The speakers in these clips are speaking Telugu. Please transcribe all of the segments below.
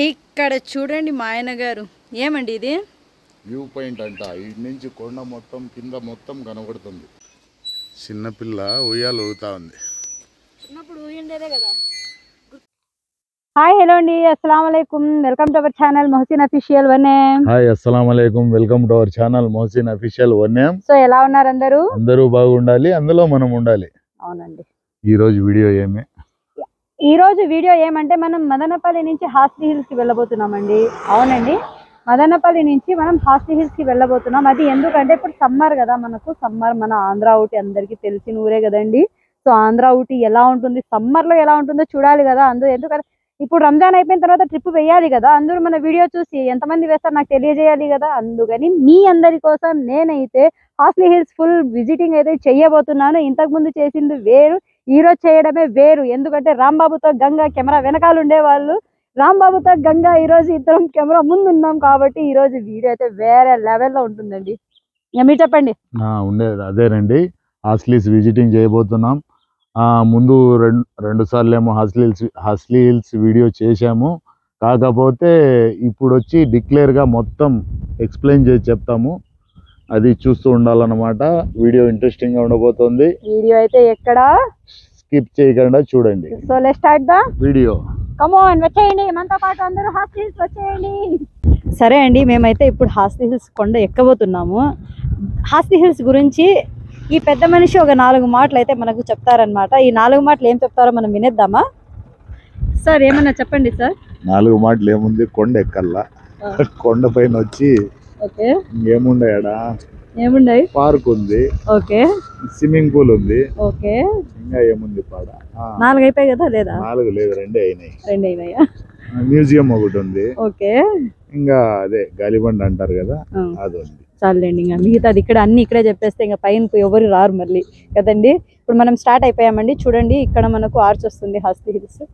ఇక్కడ చూడండి మా ఆయన గారు ఏమండి ఇది వ్యూ పాయింట్ అంట. ఇటు నుంచి కొండ మొత్తం కింద మొత్తం కనబడుతుంది. చిన్నపిల్ల ఉయ్యాలు ఊగుతా ఉంది. చిన్నప్పుడు ఊయండేదే కదా. హాయ్ హలో అండి, అస్సలం వాలేకుమ్. Welcome to our channel Mohsin official వన్నేమ్. హాయ్ అస్సలాం వాలేకుమ్, welcome to our channel Mohsin official వన్నేమ్. సో ఎలా ఉన్నారు అందరూ? అందరూ బాగుండాలి, అందులో మనం ఉండాలి. అవునండి. ఈ రోజు వీడియో ఏమంటే మనం మదనపల్లి నుంచి హాస్లీ హిల్స్ కి వెళ్ళబోతున్నామండి. అవునండి, మదనపల్లి నుంచి మనం హాస్లీ హిల్స్ కి వెళ్ళబోతున్నాం. అది ఎందుకంటే ఇప్పుడు సమ్మర్ కదా, సమ్మర్ మన ఆంధ్ర ఊటీ అందరికీ తెలిసిన ఊరే కదండి. సో ఆంధ్ర ఊటీ ఎలా ఉంటుంది, సమ్మర్ లో ఎలా ఉంటుందో చూడాలి కదా. ఎందుకంటే ఇప్పుడు రంజాన్ అయిపోయిన తర్వాత ట్రిప్ వేయాలి కదా, అందరూ మన వీడియో చూసి ఎంతమంది వేస్తారు నాకు తెలియజేయాలి కదా. అందుకని మీ అందరి కోసం నేనైతే హాస్లీ హిల్స్ ఫుల్ విజిటింగ్ అయితే చెయ్యబోతున్నాను. ఇంతకు ముందు చేసింది వేరు, ఈ రోజు చేయడమే వేరు. ఎందుకంటే రాంబాబుతో గంగా కెమెరా వెనకాల ఉండేవాళ్ళు, రాంబాబుతో గంగా ఈ రోజు ఇద్దరం కెమెరా ముందు ఉన్నాం కాబట్టి ఈ రోజు వీడియో అయితే వేరే లెవెల్లో ఉంటుందండి. మీరు చెప్పండి. ఉండేది అదేనండి, హాస్లీస్ విజిటింగ్ చేయబోతున్నాం. ముందు రెండు సార్లు ఏమో హాస్లీ హిల్స్ వీడియో చేశాము. కాకపోతే ఇప్పుడు వచ్చి డిక్లేర్గా మొత్తం ఎక్స్ప్లెయిన్ చేసి చెప్తాము. అది చూస్తూ ఉండాలన్నమాట. వీడియో ఇంట్రెస్టింగ్ గా ఉండబోతుంది. వీడియో అయితే ఎక్కడ స్కిప్ చేయకుండా చూడండి. So let's start the video. Come on, వచ్చేయండి మనతో పాటు అందరూ హాస్లీ హిల్స్ వచ్చేయండి. సరే అండి, మేమైతే ఇప్పుడు హాస్లీ హిల్స్ కొండ ఎక్కబోతున్నాము. హాస్లీ హిల్స్ గురించి ఈ పెద్ద మనిషి ఒక 4 మాటలు అయితే మనకు చెప్తారనమాట. ఈ 4 మాటలు ఏం చెప్తారో మనం వినేద్దామా? సార్ ఏమన్నా చెప్పండి సార్. 4 మాటలు ఏముంది, కొండ ఎక్కల్లా, కొండ పైన వచ్చి ఓకే ఏముండయాడా, ఏముండయి, పార్క్ ఉంది, ఓకే స్విమ్మింగ్ పూల్ ఉంది, ఓకే ఇంకా ఏముంది పాడ. 4 అయిపోయాయి కదా, లేదా 4 లేదు, 2 అయినాయి. 2 అయినాయా? మ్యూజియం ఒకటి ఉంది, ఓకే. ఇంకా అదే గాలిబండ అంటారు కదా, అది ఉంది. చాలండి, ఇంకా మిగతాది ఇక్కడ అన్ని ఇక్కడే చెప్పేస్తే ఇంకా పైన ఎవరు రారు మళ్ళీ కదండి. ఇప్పుడు మనం స్టార్ట్ అయిపోయామండి. చూడండి ఇక్కడ మనకు ఆర్చ్ వస్తుంది హాస్లీ హిల్స్.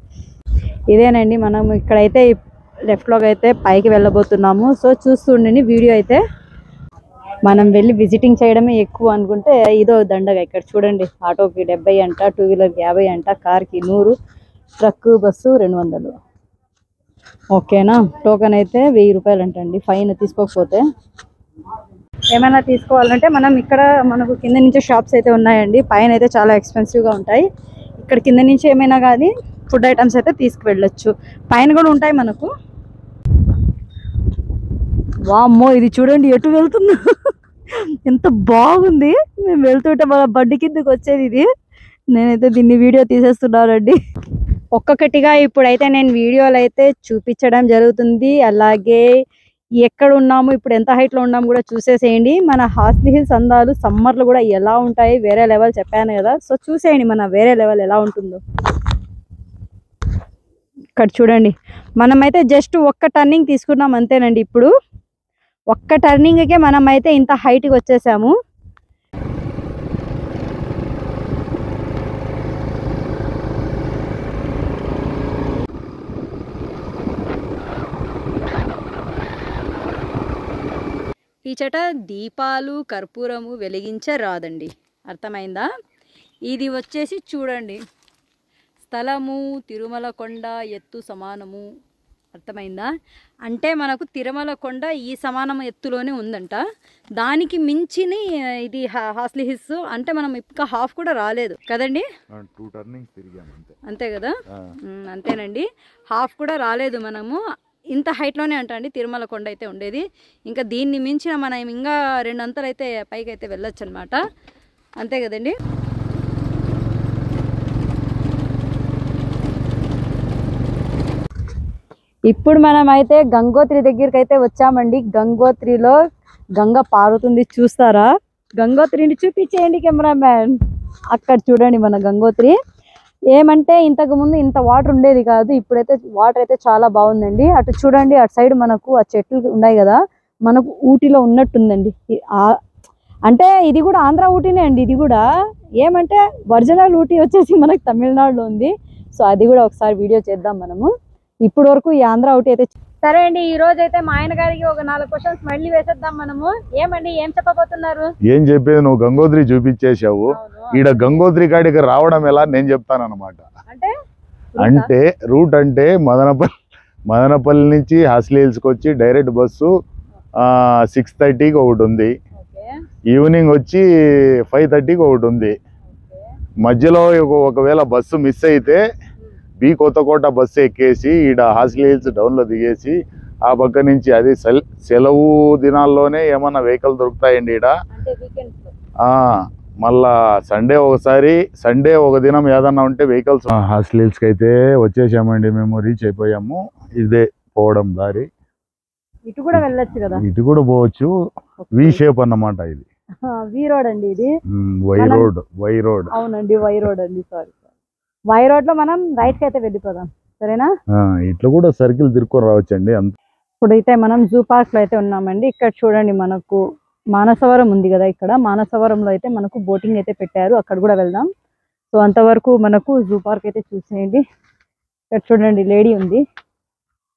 ఇదేనండి, మనం ఇక్కడైతే లెఫ్ట్లోకి అయితే పైకి వెళ్ళబోతున్నాము. సో చూస్తూ ఉండండి వీడియో అయితే. మనం వెళ్ళి విజిటింగ్ చేయడమే ఎక్కువ అనుకుంటే ఇదో దండగా. ఇక్కడ చూడండి, ఆటోకి 70 అంట, 2 వీలర్కి 50 అంట, కార్కి 100, ట్రక్ బస్సు 200. ఓకేనా? టోకెన్ అయితే 1000 రూపాయలు అంటండి ఫైన్ తీసుకోకపోతే. ఏమైనా తీసుకోవాలంటే మనం ఇక్కడ మనకు కింద నుంచి షాప్స్ అయితే ఉన్నాయండి. పైన అయితే చాలా ఎక్స్పెన్సివ్గా ఉంటాయి. ఇక్కడ కింద నుంచి ఏమైనా కానీ ఫుడ్ ఐటమ్స్ అయితే తీసుకువెళ్ళొచ్చు. పైన కూడా ఉంటాయి మనకు. వామ్మో, ఇది చూడండి ఎటు వెళ్తుందో, ఎంత బాగుంది. మేము వెళ్తుంటే మన బండి కిందకి వచ్చేది ఇది. నేనైతే దీన్ని వీడియో తీసేస్తున్నానండి. ఒక్కొక్కటిగా ఇప్పుడైతే నేను వీడియోలు అయితే చూపించడం జరుగుతుంది. అలాగే ఎక్కడ ఉన్నాము, ఇప్పుడు ఎంత హైట్లో ఉన్నాము కూడా చూసేసేయండి. మన హాస్లీ హిల్స్ అందాలు సమ్మర్లో కూడా ఎలా ఉంటాయి, వేరే లెవెల్ చెప్పాను కదా. సో చూసేయండి మన వేరే లెవెల్ ఎలా ఉంటుందో. ఇక్కడ చూడండి, మనమైతే జస్ట్ ఒక్క టర్నింగ్ తీసుకున్నాం అంతేనండి. ఇప్పుడు ఒక్క టర్నింగ్కే మనం అయితే ఇంత హైట్కి వచ్చేసాము. ఈ చెట దీపాలు కర్పూరము వెలిగించరాదండి, అర్థమైందా? ఇది వచ్చేసి చూడండి, స్థలము తిరుమల కొండ ఎత్తు సమానము, అర్థమైందా? అంటే మనకు తిరుమల కొండ ఈ సమానం ఎత్తులోనే ఉందంట. దానికి మించిన ఇది హాస్లీ హిల్స్. అంటే మనం ఇంకా హాఫ్ కూడా రాలేదు కదండి, 2 టర్నింగ్స్ తిరిగాము అంతే కదా. అంతేనండి, హాఫ్ కూడా రాలేదు మనము. ఇంత హైట్లోనే అంటండి తిరుమల కొండ అయితే ఉండేది. ఇంకా దీన్ని మించిన మనం ఇంకా 2 అంతలు అయితే పైకి అయితే వెళ్ళొచ్చు అనమాట, అంతే కదండి. ఇప్పుడు మనం అయితే గంగోత్రి దగ్గరికి అయితే వచ్చామండి. గంగోత్రిలో గంగ పారుతుంది, చూస్తారా? గంగోత్రిని చూపించేయండి కెమెరామ్యాన్. అక్కడ చూడండి మన గంగోత్రి. ఏమంటే ఇంతకు ముందు ఇంత వాటర్ ఉండేది కాదు, ఇప్పుడైతే వాటర్ అయితే చాలా బాగుందండి. అటు చూడండి, అటు సైడ్ మనకు ఆ చెట్లు ఉన్నాయి కదా, మనకు ఊటీలో ఉన్నట్టుందండి. అంటే ఇది కూడా ఆంధ్ర ఊటీనే అండి. ఇది కూడా ఏమంటే ఒరిజినల్ ఊటీ వచ్చేసి మనకు తమిళనాడులో ఉంది. సో అది కూడా ఒకసారి వీడియో చేద్దాం మనము. ఇప్పుడు వరకు ఈ ఆంధ్ర ఊటీ అయితే. సరే అండి, ఈ రోజు అయితే మా ఆయన గారికి ఒక 4 క్వశ్చన్స్ మళ్ళీ వేసేద్దాం మనము. ఏమండి ఏం చెప్పబోతున్నారు? ఏం చెప్పేది, నువ్వు గంగోత్రి చూపించేసావు. ఈడ గంగోత్రి కాడికి రావడం ఎలా నేను చెప్తాను అనమాట. అంటే రూట్ అంటే మదనపల్లి నుంచి హాస్లీ హిల్స్కి వచ్చి డైరెక్ట్ బస్సు 6:30కి ఒకటి ఉంది. ఈవినింగ్ వచ్చి 5:30కి ఒకటి ఉంది. మధ్యలో ఒకవేళ బస్సు మిస్ అయితే బి కొత్తకోట బస్సు ఎక్కేసి ఈడ హాస్లీ హిల్స్ డౌన్లో దిగేసి ఆ పక్క నుంచి అది సెలవు దినాల్లోనే ఏమన్నా వెహికల్ దొరుకుతాయండి ఈడ. మళ్ళా సండే ఒక దినం ఏదన్నా ఉంటే వెహికల్స్. హాస్లీ హిల్స్కి అయితే వచ్చేసామండి, మేము రీచ్ అయిపోయాము. ఇదే పోవడం దారి. ఇటు కూడా వెళ్ళొచ్చు కదా, ఇటు కూడా పోవచ్చు. వి షేప్ అన్నమాట ఇది. వి రోడ్ అండి ఇది. వై రోడ్ అవునండి, వై రోడ్ అండి. సారీ, వై రోడ్ లో మనం రైట్ కి అయితే వెళ్ళిపోదాం, సరేనా? ఇట్లా కూడా సర్కిల్ తిరుక్కొని రావచ్చండి. ఇప్పుడైతే మనం జూ పార్క్ లో అయితే ఉన్నామండి. ఇక్కడ చూడండి, మనకు మానసవరం ఉంది కదా, ఇక్కడ మానసవరంలో అయితే మనకు బోటింగ్ అయితే పెట్టారు, అక్కడ కూడా వెళ్దాం. సో అంతవరకు మనకు జూ పార్క్ అయితే చూసేయండి. ఇక్కడ చూడండి, లేడీ ఉంది.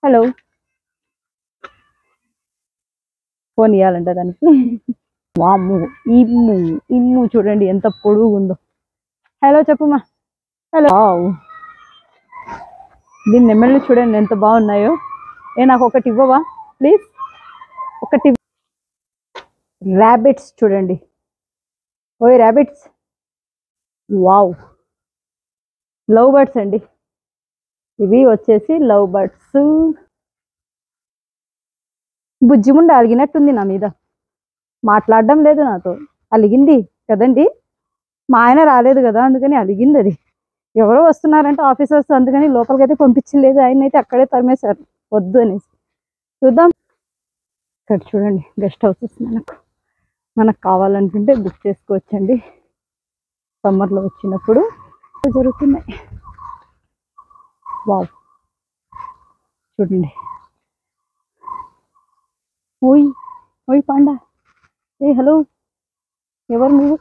హలో, ఫోన్ ఇవ్వాలంట దానికి. వాము ఇమ్ము చూడండి ఎంత పొడుగు ఉందో. హలో చెప్పుమా. హలో, దీని నెమ్మళ్ళు చూడండి ఎంత బాగున్నాయో. నాకు ఒకటి ఇవ్వవా ప్లీజ్? ఒకటి. ర్యాబిట్స్ చూడండి, ఓయ్ ర్యాబిట్స్. వావ్, లవ్ బర్డ్స్ అండి ఇవి, వచ్చేసి లవ్ బర్డ్స్. బుజ్జిముండ అలిగినట్టుంది నా మీద, మాట్లాడడం లేదు నాతో. అలిగింది కదండి, మా ఆయన రాలేదు కదా అందుకని అలిగింది. అది ఎవరో వస్తున్నారంటే ఆఫీసర్స్, అందుకని లోపలికైతే పంపించలేదు. ఆయన అయితే అక్కడే తరిమేశారు వద్దు అనేసి. చూద్దాం. ఇక్కడ చూడండి, గెస్ట్ హౌసెస్ మనకు కావాలనుకుంటే బుక్ చేసుకోవచ్చండి. సమ్మర్లో వచ్చినప్పుడు జరుగుతున్నాయి. వావ్, చూడండి. ఓయ్ ఓయ్ పాండా, ఏ హలో, ఎవరు నువ్వు?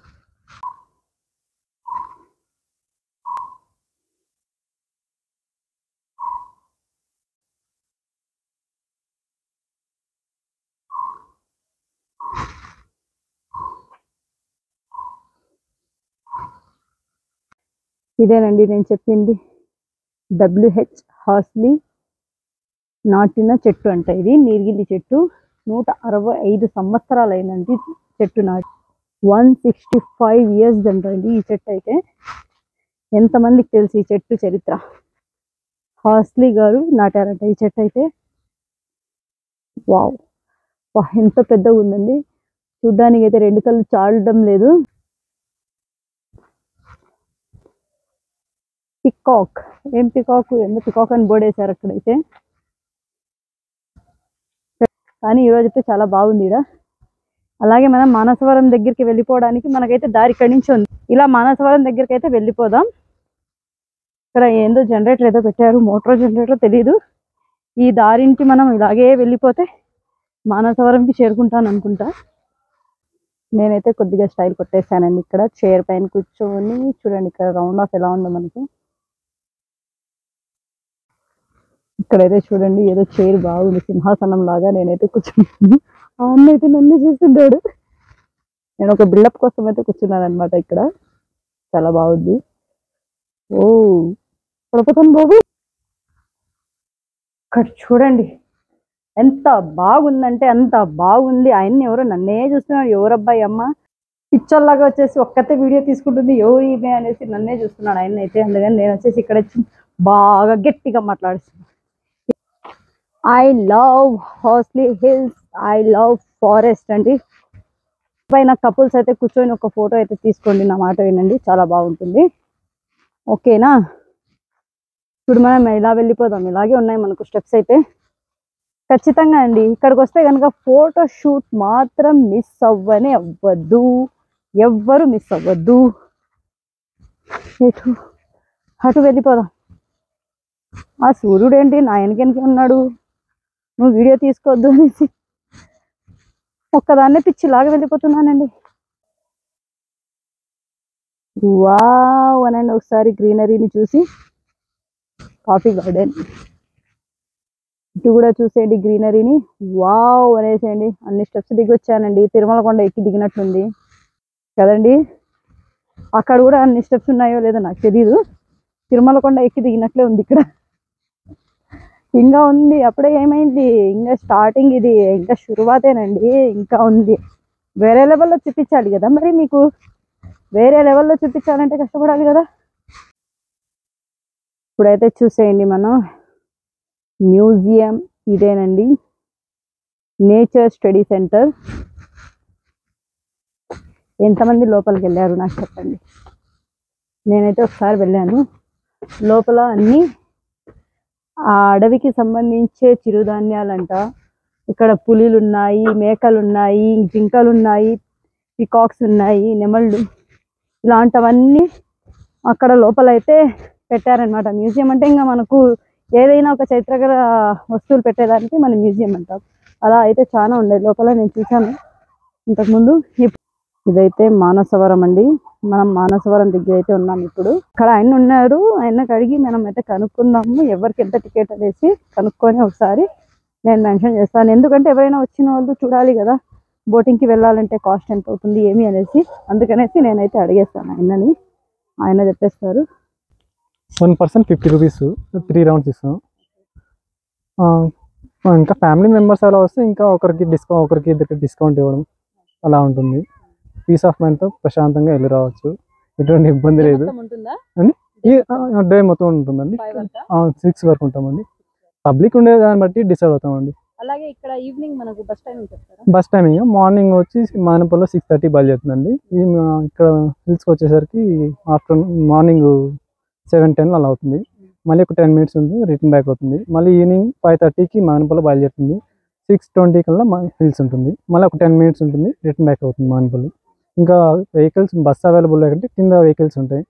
ఇదేనండి నేను చెప్పింది, WH హాస్లీ నాటిన చెట్టు అంట. ఇది నీర్గిల్లి చెట్టు. 165 సంవత్సరాలు అయిందండి చెట్టు నాటి. 165 years అంటండి ఈ చెట్టు అయితే. ఎంతమందికి తెలుసు ఈ చెట్టు చరిత్ర? హాస్లీ గారు నాటారంట ఈ చెట్టు అయితే. వావ్, ఎంత పెద్దగా ఉందండి. చూడ్డానికి అయితే 2 కళ్ళు చాలడం లేదు. పికాక్, ఏం పికాక్, ఎందుకు పికాక్ అని బోర్డు వేశారు అక్కడైతే. కానీ ఈరోజు అయితే చాలా బాగుంది ఇక్కడ. అలాగే మనం మానసవరం దగ్గరికి వెళ్ళిపోవడానికి మనకైతే దారి ఇక్కడి నుంచి ఉంది. ఇలా మానసవరం దగ్గరికి అయితే వెళ్ళిపోదాం. ఇక్కడ ఏందో జనరేటర్ ఏదో పెట్టారు, మోటార్ జనరేటర్ తెలియదు. ఈ దారించి మనం ఇలాగే వెళ్ళిపోతే మానసవరంకి చేరుకుంటాను అనుకుంటా. నేనైతే కొద్దిగా స్టైల్ కొట్టేసానండి. ఇక్కడ చైర్ పైన కూర్చొని చూడండి, ఇక్కడ రౌండ్ ఆఫ్ ఎలా ఉందో మనకు. ఇక్కడైతే చూడండి, ఏదో చైర్ బాగుంది, సింహాసనం లాగా. నేనైతే కూర్చున్నాను, ఆ అన్న అయితే నన్ను చూస్తున్నాడు. నేను ఒక బిల్డప్ కోసం అయితే కూర్చున్నాను అనమాట. ఇక్కడ చాలా బాగుంది. ఓ పడిపోతాను బాబు. ఇక్కడ చూడండి ఎంత బాగుందంటే అంత బాగుంది. ఆయన్ని ఎవరో నన్నే చూస్తున్నాడు. ఎవరబ్బాయి అమ్మ పిచ్చోల్లాగా వచ్చేసి ఒక్కతే వీడియో తీసుకుంటుంది, ఎవరు ఈమె అనేసి నన్నే చూస్తున్నాడు ఆయన అయితే. అందుకని నేను వచ్చేసి ఇక్కడ వచ్చి బాగా గట్టిగా మాట్లాడుతున్నాను. I love Horsley hills, I love forest అండి. పైన కపుల్స్ అయితే కూర్చొని ఒక ఫోటో అయితే తీసుకోండి, నా మాట వినండి, చాలా బాగుంటుంది. ఓకేనా? ఇప్పుడు మనం ఇలా వెళ్ళిపోదాం. ఇలాగే ఉన్నాయి మనకు స్టెప్స్ అయితే. ఖచ్చితంగా అండి ఇక్కడికి వస్తే కనుక ఫోటో షూట్ మాత్రం మిస్ అవ్వద్దు, ఎవ్వరు మిస్ అవ్వద్దు. అటు వెళ్ళిపోదాం. ఆ సూర్యుడు ఏంటి నా వెనకెనకే ఉన్నాడు, నువ్వు వీడియో తీసుకోవద్దు అనేసి ఒక్కదాన్నే పిచ్చిలాగా వెళ్ళిపోతున్నానండి. వావ్ అనండి ఒకసారి గ్రీనరీని చూసి. కాఫీ గార్డెన్ ఇటు కూడా చూసేయండి గ్రీనరీని. వావ్ అనేసేయండి. అన్ని స్టెప్స్ దిగి వచ్చానండి. తిరుమల కొండ ఎక్కి దిగినట్లుంది కదండి. అక్కడ కూడా అన్ని స్టెప్స్ ఉన్నాయో లేదో నాకు తెలియదు. తిరుమల కొండ ఎక్కి దిగినట్లే ఉంది ఇక్కడ. ఇంకా ఉంది. అప్పుడే ఏమైంది, ఇంకా స్టార్టింగ్, ఇది ఇంకా శురువాతేనండి, ఇంకా ఉంది. వేరే లెవెల్లో చూపించాలి కదా, మరి మీకు వేరే లెవెల్లో చూపించాలంటే కష్టపడాలి కదా. ఇప్పుడైతే చూసేయండి, మనం మ్యూజియం ఇదేనండి, నేచర్ స్టడీ సెంటర్. ఎంతమంది లోపలికి వెళ్ళారు నాకు చెప్పండి. నేనైతే ఒకసారి వెళ్ళాను. లోపల అన్నీ ఆ అడవికి సంబంధించే చిరుధాన్యాలంట. ఇక్కడ పులిలు ఉన్నాయి, మేకలు ఉన్నాయి, జింకలు ఉన్నాయి, పికాక్స్ ఉన్నాయి, నెమళ్ళు, ఇలాంటివన్నీ అక్కడ లోపలైతే పెట్టారనమాట. మ్యూజియం అంటే ఇంకా మనకు ఏదైనా ఒక చరిత్రకర వస్తువులు పెట్టేదానికి మనం మ్యూజియం అంటాం. అలా అయితే చాలా ఉండేది లోపల, నేను చూసాను ఇంతకుముందు. ఇదైతే మానసవరం అండి. మనం మానసవరం దగ్గర అయితే ఉన్నాం ఇప్పుడు. ఇక్కడ ఆయన ఉన్నారు, ఆయనకు అడిగి మనం అయితే కనుక్కుందాము ఎవరికి ఎంత టికెట్ అనేసి. కనుక్కొని ఒకసారి నేను మెన్షన్ చేస్తాను, ఎందుకంటే ఎవరైనా వచ్చిన వాళ్ళు చూడాలి కదా, బోటింగ్కి వెళ్ళాలంటే కాస్ట్ ఎంత అవుతుంది ఏమి అనేసి. అందుకనేసి నేనైతే అడిగేస్తాను ఆయనని, ఆయన చెప్పేస్తారు. 1 person 50 rupees, 3 rounds ఇస్తాం. ఇంకా ఫ్యామిలీ మెంబర్స్ అలా వస్తే ఇంకా ఒకరికి ఇద్దరికి డిస్కౌంట్ ఇవ్వడం అలా ఉంటుంది. పీస్ ఆఫ్ మైండ్తో ప్రశాంతంగా వెళ్ళి రావచ్చు, ఎటువంటి ఇబ్బంది లేదు. ఈ డే మొత్తం ఉంటుందండి, 6 వరకు ఉంటామండి. పబ్లిక్ ఉండే దాన్ని బట్టి డిసైడ్ అవుతామండి. అలాగే ఇక్కడ ఈవినింగ్ మనకు బస్ టైమింగ్ చెప్తారా? బస్ టైమింగ్ మార్నింగ్ వచ్చి మానపల్లిలో 6:30 బయలుదేరుతుందండి. ఇక్కడ హిల్స్కి వచ్చేసరికి మార్నింగ్ 7-10 అలా అవుతుంది. మళ్ళీ ఒక 10 minutes ఉంటుంది, రిటర్న్ బ్యాక్ అవుతుంది. మళ్ళీ ఈవినింగ్ 5:30కి మానపల్లి బయలుదేరుతుంది. 6:20 కల్లా హిల్స్ ఉంటుంది. మళ్ళీ ఒక 10 minutes ఉంటుంది, రిటర్న్ బ్యాక్ అవుతుంది మానపల్లి. ఇంకా వెహికల్స్ బస్ అవైలబుల్ లేకుంటే కింద వెహికల్స్ ఉంటాయి,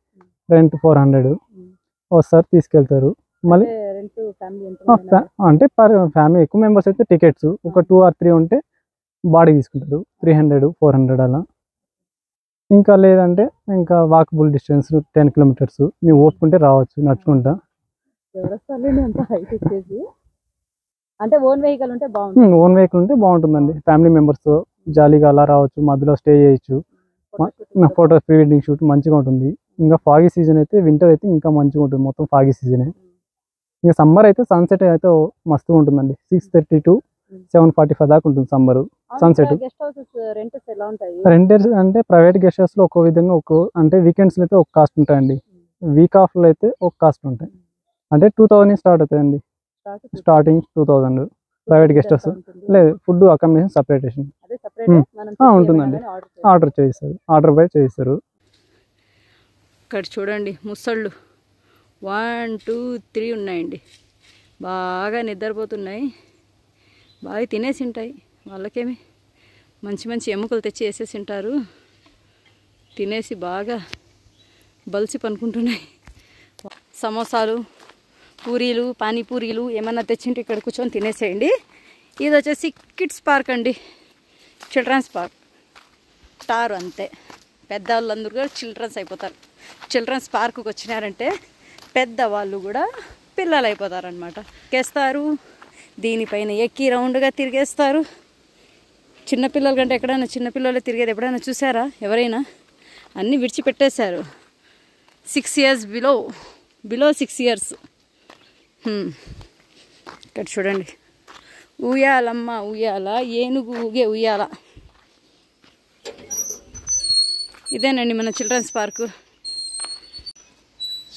రెంట్ 400 వస్తారు, తీసుకెళ్తారు. మళ్ళీ అంటే పర్ ఫ్యామిలీ ఎక్కువ మెంబర్స్ అయితే టికెట్స్ ఒక 2 or 3 ఉంటే బాడీ తీసుకుంటారు, 300-400 అలా. ఇంకా లేదంటే ఇంకా వాకబుల్ డిస్టెన్స్ 10 kilometers, మీరు ఓపుకుంటే రావచ్చు నడుచుకుంటా. అంటే ఓన్ వెహికల్ ఉంటే బాగుంటుంది. ఓన్ వెహికల్ ఉంటే బాగుంటుందండి, ఫ్యామిలీ మెంబర్స్తో జాలీగా అలా రావచ్చు, మధ్యలో స్టే చేయొచ్చు. ఫోటో ప్రీ వెడ్డింగ్ షూట్ మంచిగా ఉంటుంది. ఇంకా ఫాగీ సీజన్ అయితే, వింటర్ అయితే ఇంకా మంచిగా ఉంటుంది, మొత్తం ఫాగీ సీజనే. ఇంకా సమ్మర్ అయితే సన్సెట్ అయితే మస్తుగా ఉంటుందండి, 6:30 to 7:45 దాకా ఉంటుంది సమ్మర్ సన్సెట్. రెంటర్స్ అంటే ప్రైవేట్ గెస్ట్ హౌస్ లో ఒక్కో విధంగా అంటే వీకెండ్స్ లో అయితే ఒక కాస్ట్ ఉంటాయండి, వీక్ ఆఫ్ లో అయితే ఒక కాస్ట్ ఉంటాయి. అంటే 2000 స్టార్ట్ అవుతాయండి, స్టార్టింగ్ 2000 ప్రైవేట్ గెస్ట్ హౌస్. లేదు, ఫుడ్ అకామిడేషన్ సపరేటేషన్ ఉంటుందండి, ఆర్డర్ చేయిస్తారు, ఆర్డర్ బై చేయిస్తారు. ఇక్కడ చూడండి ముసళ్ళు 1, 2, 3 ఉన్నాయండి, బాగా నిద్రపోతున్నాయి, బాగా తినేసి ఉంటాయి. వాళ్ళకేమి మంచి మంచి ఎముకలు తెచ్చి వేసేసి ఉంటారు, తినేసి బాగా బలిసి పనుకుంటున్నాయి. సమోసాలు, పూరీలు, పానీపూరీలు ఏమన్నా తెచ్చింటే ఇక్కడ కూర్చొని తినేసేయండి. ఇది వచ్చేసి కిడ్స్ పార్క్ అండి, చిల్డ్రన్స్ పార్క్. టారు అంతే, పెద్దవాళ్ళందరూ కూడా చిల్డ్రన్స్ అయిపోతారు. చిల్డ్రన్స్ పార్కుకి వచ్చినారంటే పెద్దవాళ్ళు కూడా పిల్లలు అయిపోతారనమాట. ఎక్కేస్తారు, దీనిపైన ఎక్కి రౌండ్గా తిరిగేస్తారు. చిన్నపిల్లల కంటే ఎక్కడైనా చిన్నపిల్లలే తిరిగేది ఎప్పుడైనా చూసారా ఎవరైనా? అన్నీ విడిచిపెట్టేశారు. 6 years బిలో 6 years. ఇక్కడ చూడండి, ఉయ్యాలమ్మ ఉయ్యాల, ఏనుగు ఊగే ఉయ్యాల. ఇదేనండి మన చిల్డ్రన్స్ పార్కు.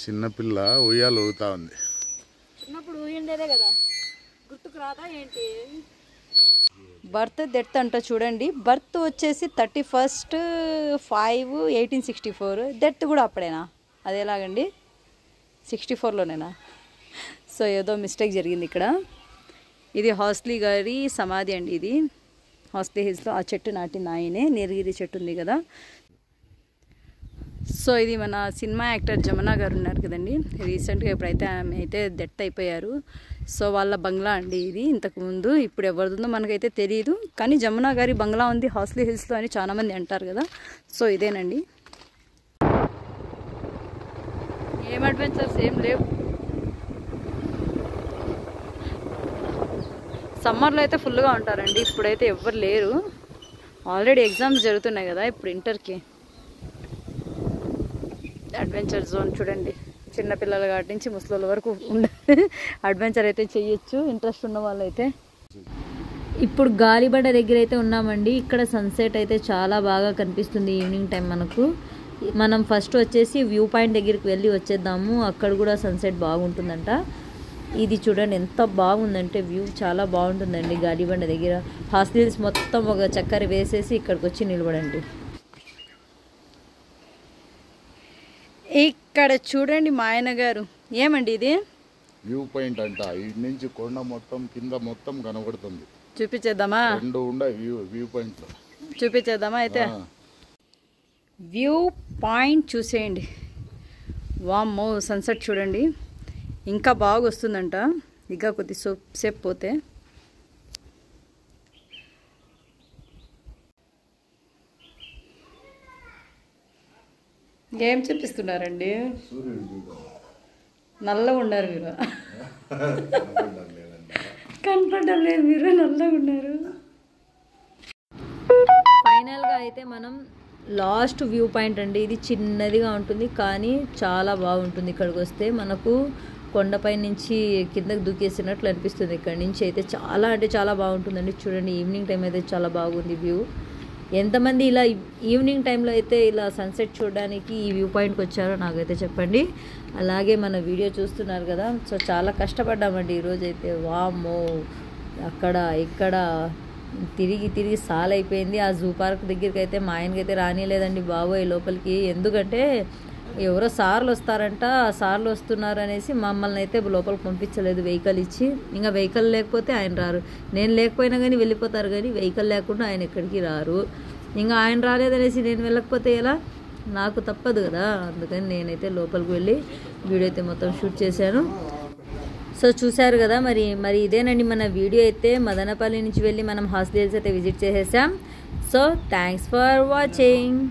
చిన్నపిల్ల ఉయ్యాలు ఊగుతా ఉంది. చిన్నప్పుడు ఊగిండేదే కదా, గుర్తుకు రాదా ఏంటి? బర్త్ డెత్ అంట చూడండి. బర్త్ వచ్చేసి 31st 5 1864. డెత్ కూడా అప్పుడేనా? అది ఎలాగండి, 64లోనేనా? సో ఏదో మిస్టేక్ జరిగింది ఇక్కడ. ఇది హాస్లీ గారి సమాధి అండి. ఇది హాస్లీ హిల్స్లో ఆ చెట్టు నాటిన ఆయనే, నీలగిరి చెట్టు ఉంది కదా. సో ఇది మన సినిమా యాక్టర్ జమున గారు ఉన్నారు కదండి, రీసెంట్గా ఇప్పుడైతే ఆమె అయితే డెత్ అయిపోయారు. సో వాళ్ళ బంగ్లా అండి ఇది ఇంతకుముందు. ఇప్పుడు ఎవరిదో మనకైతే తెలియదు, కానీ జమున గారి బంగ్లా ఉంది హాస్లీ హిల్స్లో అని చాలామంది అంటారు కదా. సో ఇదేనండి. ఏం అడ్వెంచర్స్ ఏం లేవు. సమ్మర్లో అయితే ఫుల్గా ఉంటారండి, ఇప్పుడైతే ఎవ్వరు లేరు. ఆల్రెడీ ఎగ్జామ్స్ జరుగుతున్నాయి కదా ఇప్పుడు ఇంటర్కి. అడ్వెంచర్ జోన్ చూడండి, చిన్నపిల్లల కాటి నుంచి ముసలి వరకు అడ్వెంచర్ అయితే చేయొచ్చు ఇంట్రెస్ట్ ఉన్న వాళ్ళైతే. ఇప్పుడు గాలిబండ దగ్గర అయితే ఉన్నామండి. ఇక్కడ సన్సెట్ అయితే చాలా బాగా కనిపిస్తుంది ఈవినింగ్ టైం మనకు. మనం ఫస్ట్ వచ్చేసి వ్యూ పాయింట్ దగ్గరికి వెళ్ళి వచ్చేద్దాము. అక్కడ కూడా సన్సెట్ బాగుంటుందంట. ఇది చూడండి ఎంత బాగుందంటే వ్యూ చాలా బాగుంటుందండి. గాలిబండ దగ్గర హాస్టల్స్ మొత్తం ఒక చక్కెర వేసేసి ఇక్కడికి వచ్చి నిలబడండి. ఇక్కడ చూడండి మా ఆయన గారు. ఏమండి ఇది? వ్యూ పాయింట్ అంట. ఇటు నుంచి కొండ మొత్తం కింద మొత్తం కనబడుతుంది. చూపించేద్దామా? రెండు ఉండే వ్యూ పాయింట్ చూపించేద్దామా అయితే? వ్యూ పాయింట్ చూసేయండి. వామ్మో సన్సెట్ చూడండి ఇంకా బాగా వస్తుందంట. ఇంకా కొద్ది సేపు పోతే. ఏం చూపిస్తున్నారండి? నల్లగా ఉన్నారు మీరు. కనపడడం లేదు, మీరు నల్లగా ఉన్నారు. ఫైనల్గా అయితే మనం లాస్ట్ వ్యూ పాయింట్ అండి. ఇది చిన్నదిగా ఉంటుంది కానీ చాలా బాగుంటుంది. ఇక్కడికి వస్తే మనకు కొండపై నుంచి కిందకి దూకేసినట్లు అనిపిస్తుంది. ఇక్కడ నుంచి అయితే చాలా అంటే చాలా బాగుంటుందండి. చూడండి ఈవినింగ్ టైం అయితే చాలా బాగుంది వ్యూ. ఎంతమంది ఇలా ఈవినింగ్ టైంలో అయితే ఇలా సన్సెట్ చూడడానికి ఈ వ్యూ పాయింట్కి వచ్చారో నాకైతే చెప్పండి. అలాగే మన వీడియో చూస్తున్నారు కదా, సో చాలా కష్టపడ్డామండి ఈరోజైతే. వామ్మో అక్కడ ఇక్కడ తిరిగి సాలైపోయింది. ఆ జూ పార్క్ దగ్గరికి అయితే మా ఆయనకైతే రానిలేదండి బాబోయ్ లోపలికి. ఎందుకంటే ఎవరో సార్లు వస్తారంట, సార్లు వస్తున్నారు అనేసి మమ్మల్ని అయితే లోపలికి పంపించలేదు వెహికల్ ఇచ్చి. ఇంకా వెహికల్ లేకపోతే ఆయన రారు. నేను లేకపోయినా కానీ వెళ్ళిపోతారు కానీ వెహికల్ లేకుండా ఆయన ఎక్కడికి రారు. ఇంకా ఆయన రాలేదనేసి నేను వెళ్ళకపోతే ఎలా? నాకు తప్పదు కదా. అందుకని నేనైతే లోపలికి వెళ్ళి వీడియో అయితే మొత్తం షూట్ చేశాను. సో చూశారు కదా, మరి ఇదేనండి మన వీడియో అయితే. మదనపల్లి నుంచి వెళ్ళి మనం హాస్టల్స్ అయితే విజిట్ చేసేసాం. So thanks for watching.